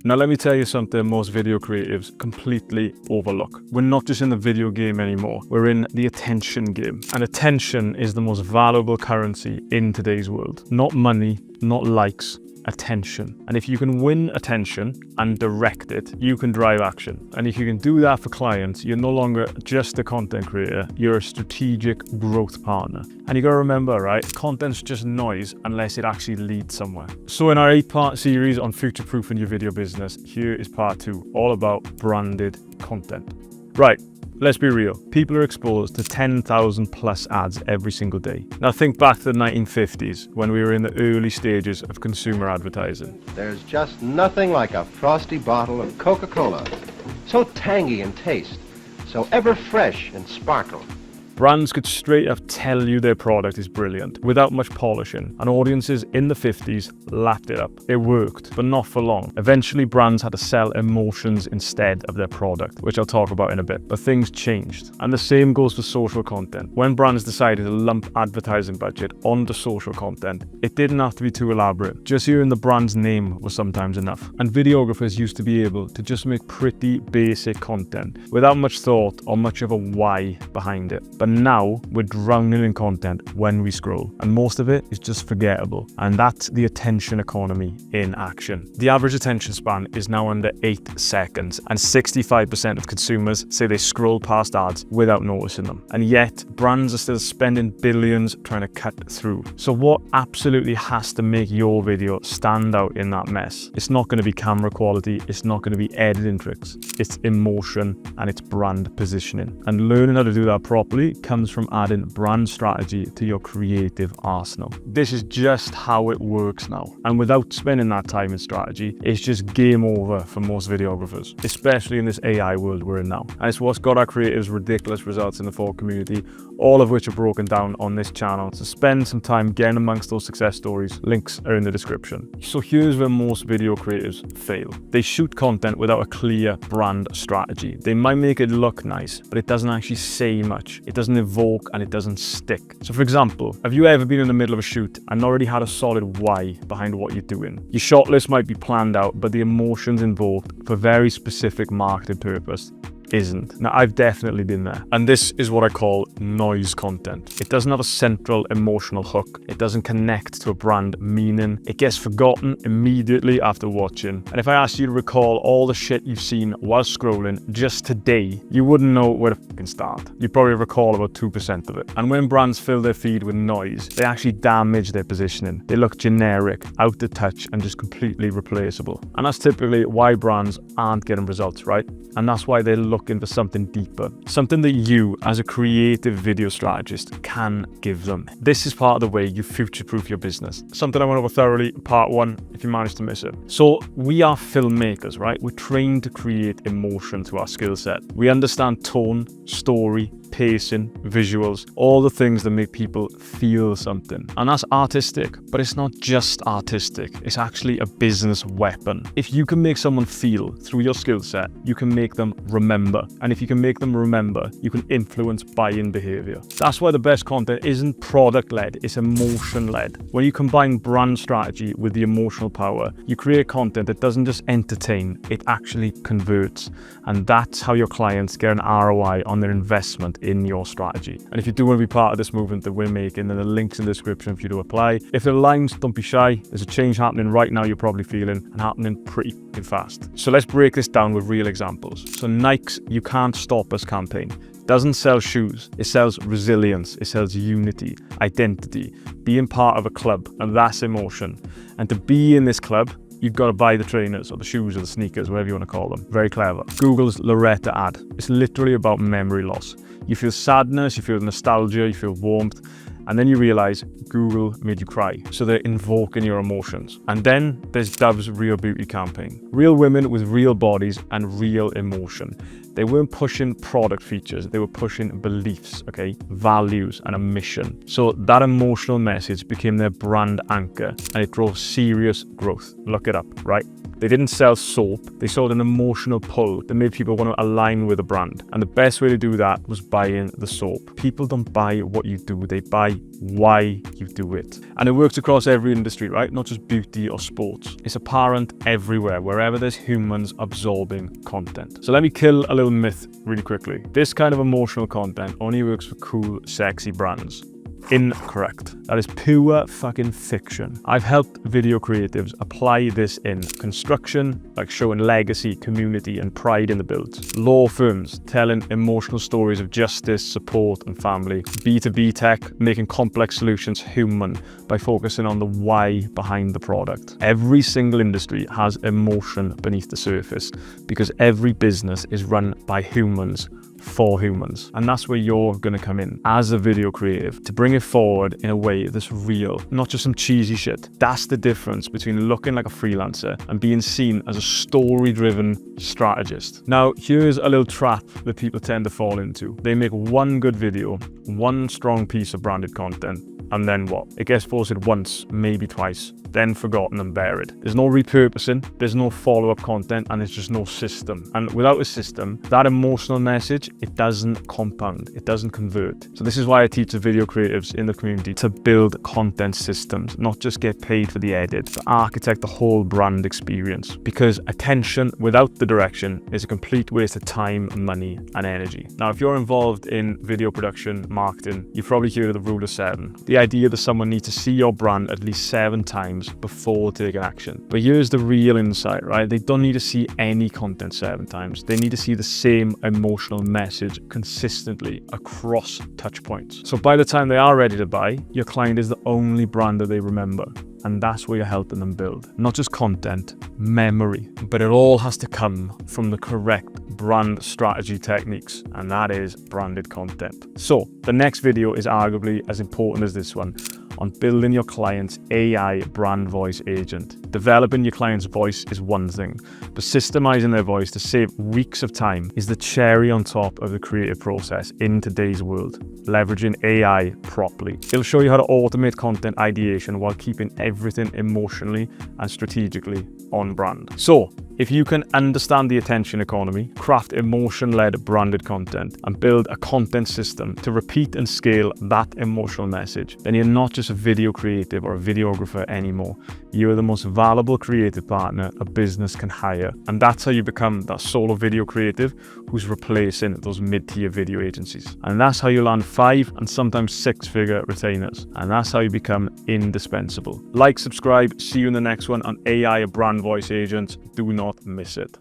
Now let me tell you something most video creatives completely overlook. We're not just in the video game anymore, we're in the attention game. And attention is the most valuable currency in today's world. Not money, not likes, attention. And if you can win attention and direct it, you can drive action. And if you can do that for clients, you're no longer just a content creator, you're a strategic growth partner. And you gotta remember, right, content's just noise unless it actually leads somewhere. So in our 8-part series on future-proofing your video business, here is part 2, all about branded content. Right. Let's be real, people are exposed to 10,000 plus ads every single day. Now think back to the 1950s when we were in the early stages of consumer advertising. There's just nothing like a frosty bottle of Coca-Cola. So tangy in taste, so ever fresh and sparkle. Brands could straight up tell you their product is brilliant without much polishing, and audiences in the 50s lapped it up. It worked, but not for long. Eventually, brands had to sell emotions instead of their product, which I'll talk about in a bit, but things changed. And the same goes for social content. When brands decided to lump advertising budget onto social content, it didn't have to be too elaborate. Just hearing the brand's name was sometimes enough. And videographers used to be able to just make pretty basic content without much thought or much of a why behind it. But now we're drowning in content when we scroll, and most of it is just forgettable. And that's the attention economy in action. The average attention span is now under 8 seconds, and 65% of consumers say they scroll past ads without noticing them. And yet, brands are still spending billions trying to cut through. So what absolutely has to make your video stand out in that mess? It's not going to be camera quality, it's not going to be editing tricks, it's emotion and it's brand positioning. And learning how to do that properly comes from adding brand strategy to your creative arsenal. This is just how it works now. And without spending that time in strategy, it's just game over for most videographers, especially in this AI world we're in now. And it's what's got our creatives ridiculous results in the full community, all of which are broken down on this channel. So spend some time getting amongst those success stories. Links are in the description. So here's where most video creatives fail. They shoot content without a clear brand strategy. They might make it look nice, but it doesn't actually say much. It doesn't evoke and it doesn't stick. So for example, have you ever been in the middle of a shoot and already had a solid why behind what you're doing? Your shot list might be planned out, but the emotions involved for very specific marketing purpose isn't. Now, I've definitely been there. And this is what I call noise content. It doesn't have a central emotional hook. It doesn't connect to a brand meaning. It gets forgotten immediately after watching. And if I asked you to recall all the shit you've seen while scrolling just today, you wouldn't know where to fucking start. You'd probably recall about 2% of it. And when brands fill their feed with noise, they actually damage their positioning. They look generic, out of touch, and just completely replaceable. And that's typically why brands aren't getting results, right? And that's why they're looking for something deeper, something that you as a creative video strategist can give them. This is part of the way you future-proof your business. Something I went over thoroughly in part 1 if you managed to miss it. So we are filmmakers, right? We're trained to create emotion through our skill set. We understand tone, story, pacing, visuals, all the things that make people feel something. And that's artistic, but it's not just artistic. It's actually a business weapon. If you can make someone feel through your skill set, you can make them remember. And if you can make them remember, you can influence buying behavior. That's why the best content isn't product-led, it's emotion-led. When you combine brand strategy with the emotional power, you create content that doesn't just entertain, it actually converts. And that's how your clients get an ROI on their investment in your strategy. And if you do want to be part of this movement that we're making, then the link's in the description for you to apply. If it aligns, don't be shy. There's a change happening right now you're probably feeling, and happening pretty fast. So let's break this down with real examples. So Nike's You Can't Stop Us campaign doesn't sell shoes, it sells resilience, it sells unity, identity, being part of a club, and that's emotion. And to be in this club, you've got to buy the trainers or the shoes or the sneakers, whatever you want to call them. Very clever. Google's Loretta ad. It's literally about memory loss. You feel sadness, you feel nostalgia, you feel warmth, and then you realize Google made you cry. So they're invoking your emotions. And then there's Dove's Real Beauty campaign. Real women with real bodies and real emotion. They weren't pushing product features, they were pushing beliefs, okay? Values and a mission. So that emotional message became their brand anchor, and it drove serious growth. Look it up, right? They didn't sell soap, they sold an emotional pull that made people want to align with the brand. And the best way to do that was buying the soap. People don't buy what you do, they buy why you do it. And it works across every industry, right? Not just beauty or sports. It's apparent everywhere, wherever there's humans absorbing content. So let me kill a little myth really quickly. This kind of emotional content only works for cool, sexy brands. Incorrect. That is pure fucking fiction. I've helped video creatives apply this in construction, like showing legacy, community, and pride in the builds. Law firms telling emotional stories of justice, support, and family. B2B tech making complex solutions human by focusing on the why behind the product. Every single industry has emotion beneath the surface because every business is run by humans for humans. And that's where you're going to come in as a video creative to bring it forward in a way that's real, not just some cheesy shit. That's the difference between looking like a freelancer and being seen as a story-driven strategist. Now, here's a little trap that people tend to fall into. They make one good video, one strong piece of branded content, and then what? It gets posted once, maybe twice, then forgotten and buried. There's no repurposing, there's no follow-up content, and there's just no system. And without a system, that emotional message, it doesn't compound, it doesn't convert. So this is why I teach the video creatives in the community to build content systems, not just get paid for the edit, to architect the whole brand experience. Because attention without the direction is a complete waste of time, money, and energy. Now, if you're involved in video production, marketing, you've probably heard of the rule of 7. The idea that someone needs to see your brand at least 7 times before taking action. But here's the real insight, right? They don't need to see any content 7 times. They need to see the same emotional message consistently across touch points. So by the time they are ready to buy, your client is the only brand that they remember. And that's where you're helping them build. Not just content, memory. But it all has to come from the correct brand strategy techniques, and that is branded content. So the next video is arguably as important as this one, on building your client's AI brand voice agent. Developing your client's voice is one thing, but systemizing their voice to save weeks of time is the cherry on top of the creative process in today's world, leveraging AI properly. It'll show you how to automate content ideation while keeping everything emotionally and strategically on brand. So, if you can understand the attention economy, craft emotion-led branded content, and build a content system to repeat and scale that emotional message, then you're not just a video creative or a videographer anymore. You're the most valuable creative partner a business can hire. And that's how you become that solo video creative who's replacing those mid-tier video agencies. And that's how you land 5 and sometimes 6-figure retainers. And that's how you become indispensable. Like, subscribe, see you in the next one on AI brand voice agents. Do not miss it.